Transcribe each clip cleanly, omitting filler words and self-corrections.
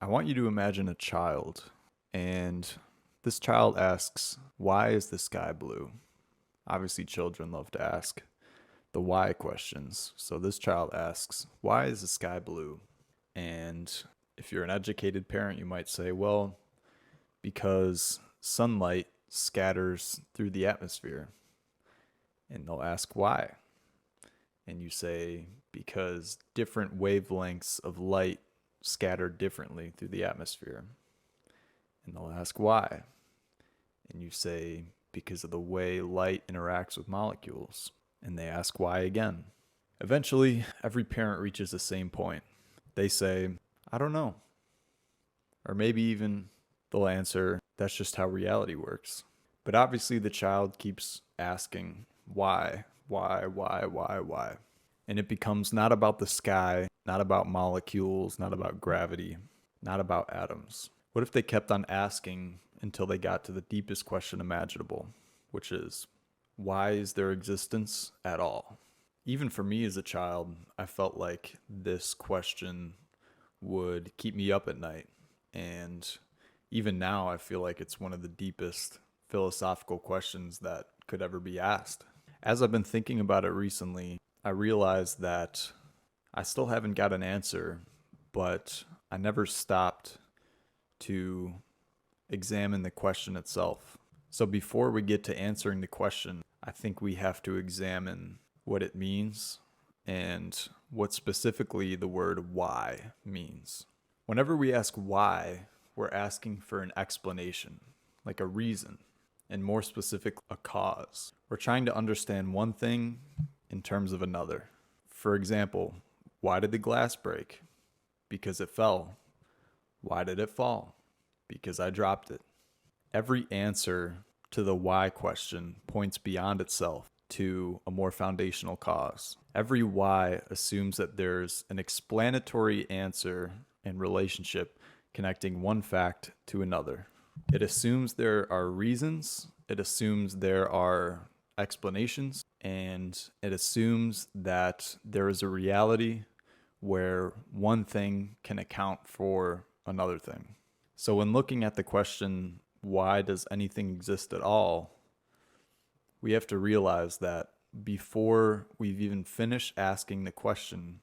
I want you to imagine a child, and this child asks, "Why is the sky blue?" Obviously, children love to ask the why questions. So this child asks, "Why is the sky blue?" And if you're an educated parent, you might say, "Well, because sunlight scatters through the atmosphere." And they'll ask why. And you say, "Because different wavelengths of light scatter differently through the atmosphere." And they'll ask why. And you say, "Because of the way light interacts with molecules." And they ask why again. Eventually, every parent reaches the same point. They say, "I don't know." Or maybe even they'll answer, "That's just how reality works." But obviously, the child keeps asking, why? And it becomes not about the sky, not about molecules, not about gravity, not about atoms. What if they kept on asking until they got to the deepest question imaginable, which is, why is there existence at all? Even for me as a child, I felt like this question would keep me up at night. And even now, I feel like it's one of the deepest philosophical questions that could ever be asked. As I've been thinking about it recently, I realized that I still haven't got an answer, but I never stopped to examine the question itself. So before we get to answering the question, I think we have to examine what it means and what specifically the word why means. Whenever we ask why, we're asking for an explanation, like a reason, and more specific, a cause. We're trying to understand one thing in terms of another. For example, why did the glass break? Because it fell. Why did it fall? Because I dropped it. Every answer to the why question points beyond itself to a more foundational cause. Every why assumes that there's an explanatory answer and relationship connecting one fact to another. It assumes there are reasons, it assumes there are explanations, and it assumes that there is a reality where one thing can account for another thing. So, when looking at the question, why does anything exist at all, we have to realize that before we've even finished asking the question,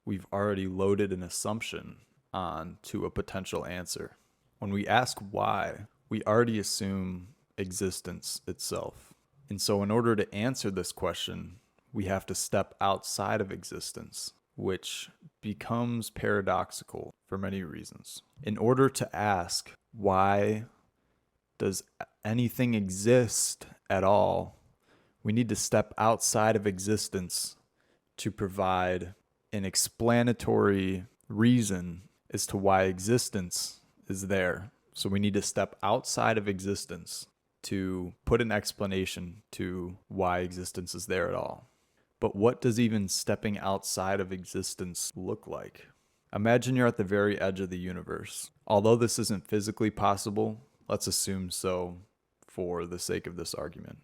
we've already loaded an assumption onto a potential answer. When we ask why, we already assume existence itself. And so, in order to answer this question, we have to step outside of existence, which becomes paradoxical for many reasons. In order to ask, why does anything exist at all, we need to step outside of existence to provide an explanatory reason as to why existence is there. So we need to step outside of existence to put an explanation to why existence is there at all. But what does even stepping outside of existence look like? Imagine you're at the very edge of the universe. Although this isn't physically possible, let's assume so for the sake of this argument.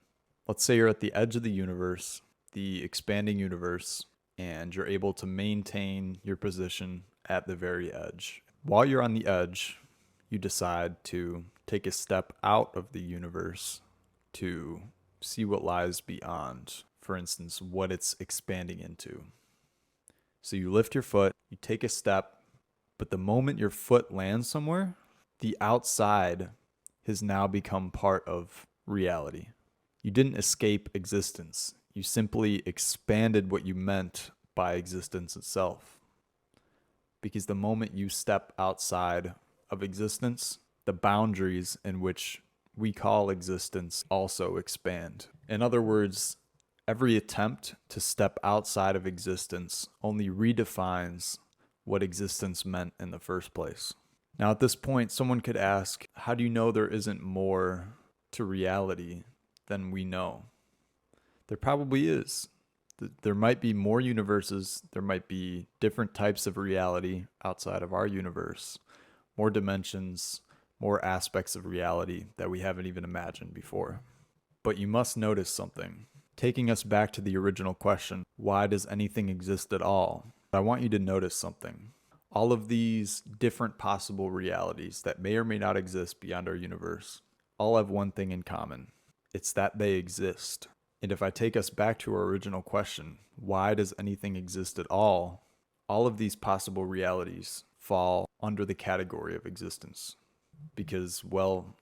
Let's say you're at the edge of the universe, the expanding universe, and you're able to maintain your position at the very edge. While you're on the edge, you decide to take a step out of the universe to see what lies beyond. For instance, what it's expanding into. So you lift your foot, you take a step, but the moment your foot lands somewhere, the outside has now become part of reality. You didn't escape existence. You simply expanded what you meant by existence itself. Because the moment you step outside of existence, the boundaries in which we call existence also expand. In other words, every attempt to step outside of existence only redefines what existence meant in the first place. Now, at this point, someone could ask, how do you know there isn't more to reality than we know? There probably is. There might be more universes, there might be different types of reality outside of our universe, more dimensions, more aspects of reality that we haven't even imagined before. But you must notice something. Taking us back to the original question, why does anything exist at all? I want you to notice something. All of these different possible realities that may or may not exist beyond our universe all have one thing in common. It's that they exist. And if I take us back to our original question, why does anything exist at all? All of these possible realities fall under the category of existence because, well,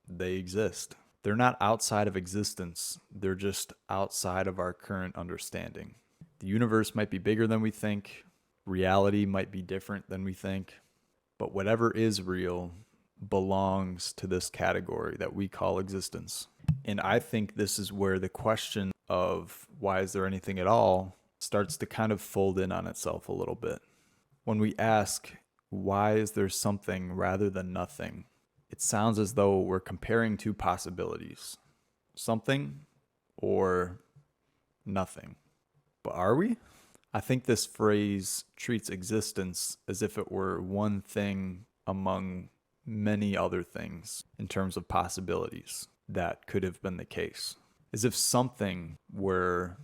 they exist. They're not outside of existence. They're just outside of our current understanding. The universe might be bigger than we think. Reality might be different than we think. But whatever is real belongs to this category that we call existence. And I think this is where the question of why is there anything at all starts to kind of fold in on itself a little bit. When we ask, why is there something rather than nothing? It sounds as though we're comparing two possibilities, something or nothing. But are we? I think this phrase treats existence as if it were one thing among many other things in terms of possibilities that could have been the case. As if something were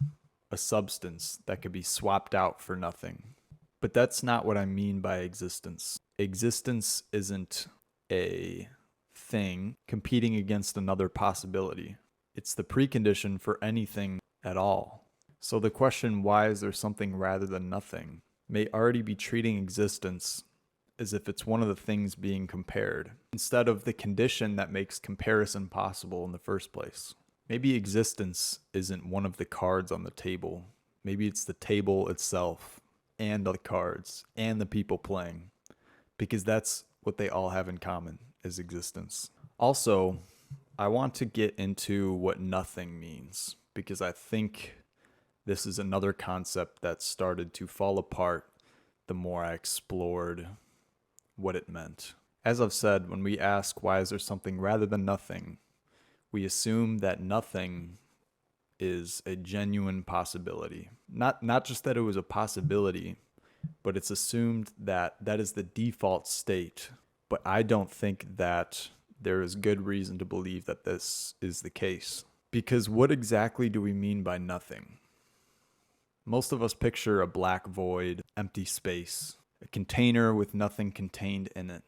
a substance that could be swapped out for nothing. But that's not what I mean by existence. Existence isn't a thing competing against another possibility. It's the precondition for anything at all. So the question, why is there something rather than nothing, may already be treating existence as if it's one of the things being compared, instead of the condition that makes comparison possible in the first place. Maybe existence isn't one of the cards on the table. Maybe it's the table itself, and the cards, and the people playing, because that's what they all have in common, is existence. Also, I want to get into what nothing means, because I think this is another concept that started to fall apart the more I explored what it meant. As I've said, when we ask why is there something rather than nothing, we assume that nothing is a genuine possibility. Not just that it was a possibility, but it's assumed that that is the default state. But I don't think that there is good reason to believe that this is the case. Because what exactly do we mean by nothing? Most of us picture a black void, empty space, a container with nothing contained in it.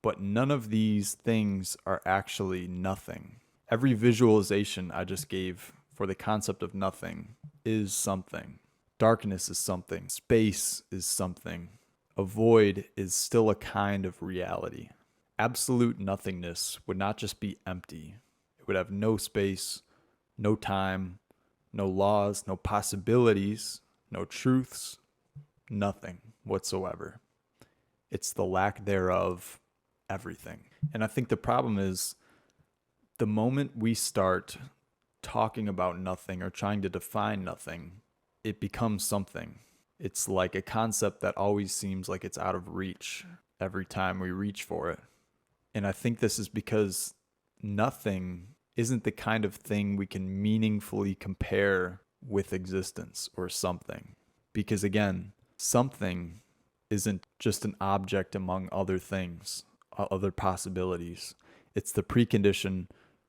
But none of these things are actually nothing. Every visualization I just gave for the concept of nothing is something. Darkness is something. Space is something. A void is still a kind of reality. Absolute nothingness would not just be empty. It would have no space, no time, no laws, no possibilities, no truths, nothing whatsoever. It's the lack thereof everything. And I think the problem is the moment we start talking about nothing or trying to define nothing, it becomes something. It's like a concept that always seems like it's out of reach every time we reach for it. And I think this is because nothing isn't the kind of thing we can meaningfully compare with existence or something. Because again, something isn't just an object among other things, other possibilities. It's the precondition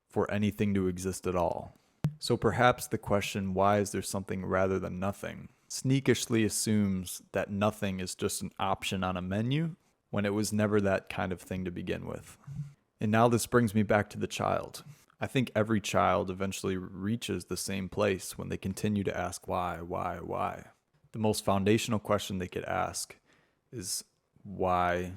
for anything to exist at all. So perhaps the question, why is there something rather than nothing, sneakishly assumes that nothing is just an option on a menu when it was never that kind of thing to begin with. And now this brings me back to the child. I think every child eventually reaches the same place when they continue to ask why. The most foundational question they could ask is, why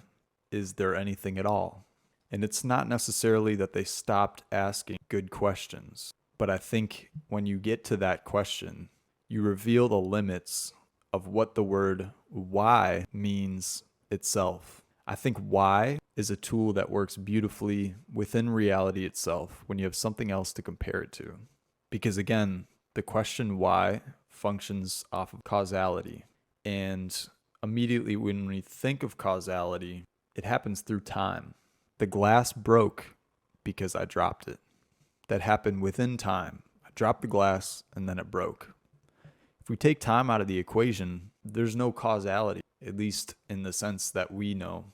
is there anything at all? And it's not necessarily that they stopped asking good questions, but I think when you get to that question, you reveal the limits of what the word why means itself. I think why is a tool that works beautifully within reality itself when you have something else to compare it to. Because again, the question why functions off of causality. And immediately when we think of causality, it happens through time. The glass broke because I dropped it. That happened within time. I dropped the glass and then it broke. If we take time out of the equation, there's no causality, at least in the sense that we know.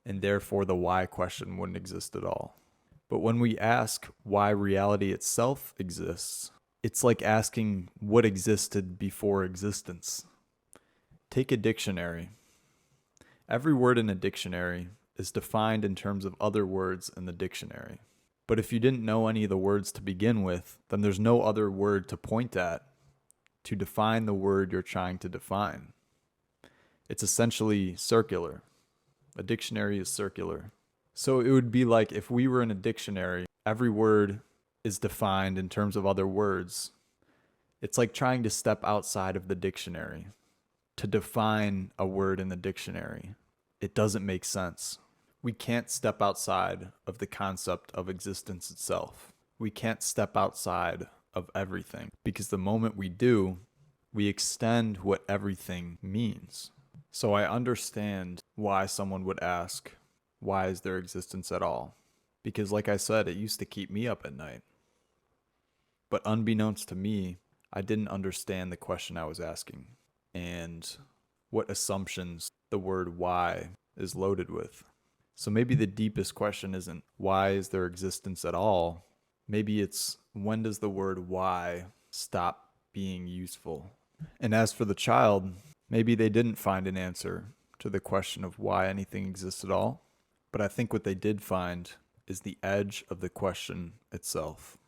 And therefore the why question wouldn't exist at all. But when we ask why reality itself exists, it's like asking what existed before existence. Take a dictionary. Every word in a dictionary is defined in terms of other words in the dictionary. But if you didn't know any of the words to begin with, then there's no other word to point at to define the word you're trying to define. It's essentially circular. A dictionary is circular. So it would be like if we were in a dictionary, every word is defined in terms of other words. It's like trying to step outside of the dictionary to define a word in the dictionary. It doesn't make sense. We can't step outside of the concept of existence itself. We can't step outside of everything because the moment we do, we extend what everything means. So I understand why someone would ask, why is there existence at all? Because like I said, it used to keep me up at night. But unbeknownst to me, I didn't understand the question I was asking and what assumptions the word why is loaded with. So maybe the deepest question isn't why is there existence at all? Maybe it's when does the word why stop being useful? And as for the child, maybe they didn't find an answer to the question of why anything exists at all. But I think what they did find is the edge of the question itself.